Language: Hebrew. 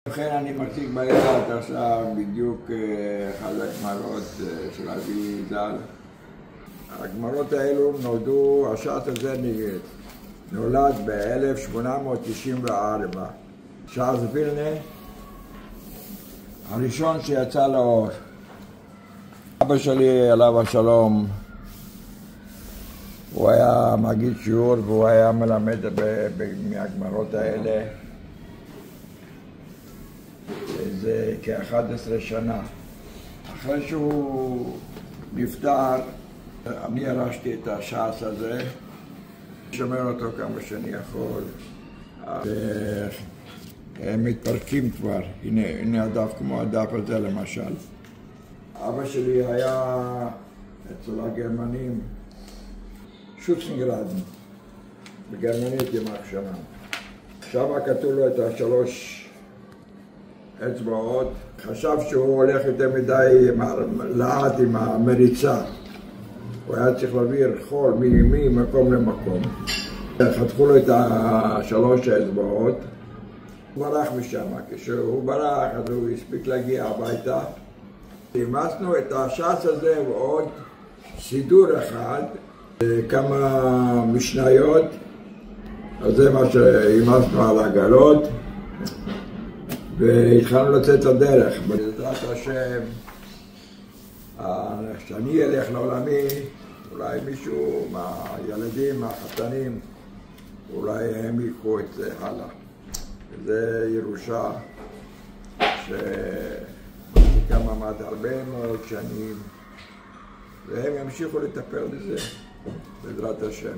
ובכן אני מחזיק ביד עכשיו בדיוק אחד הגמרות של אבי ז"ל. הגמרות האלו נולדו, השעת הזה נולד ב-1894. צ'ארלס וילנה, הראשון שיצא לאור. אבא שלי עליו השלום, הוא היה מגיד שיעור והוא היה מלמד מהגמרות האלה זה כ-11 שנה. אחרי שהוא נפטר, אני ירשתי את הש"ס הזה, שומר אותו כמה שאני יכול. הם מתפרקים כבר, הנה הדף כמו הדף הזה למשל. אבא שלי היה אצל הגרמנים, שוטסנגרדן, בגרמנית ימח שנה. שם כתוב לו את השלוש אצבעות, חשב שהוא הולך יותר מדי לאט עם המריצה. הוא היה צריך להעביר חול ממקום למקום. חתכו לו את השלוש האצבעות, הוא ברח משם. כשהוא ברח אז הוא הספיק להגיע הביתה. אימצנו את הש"ס הזה ועוד סידור אחד, כמה משניות, אז זה מה שאימצנו על הגלות. והתחלנו לצאת לדרך. בעזרת השם, כשאני אלך לעולמי, אולי מישהו מהילדים, מהחתנים, אולי הם יקחו את זה הלאה. וזה ירושה שמחזיקה מעמד הרבה מאוד שנים, והם ימשיכו לטפל בזה, בעזרת השם.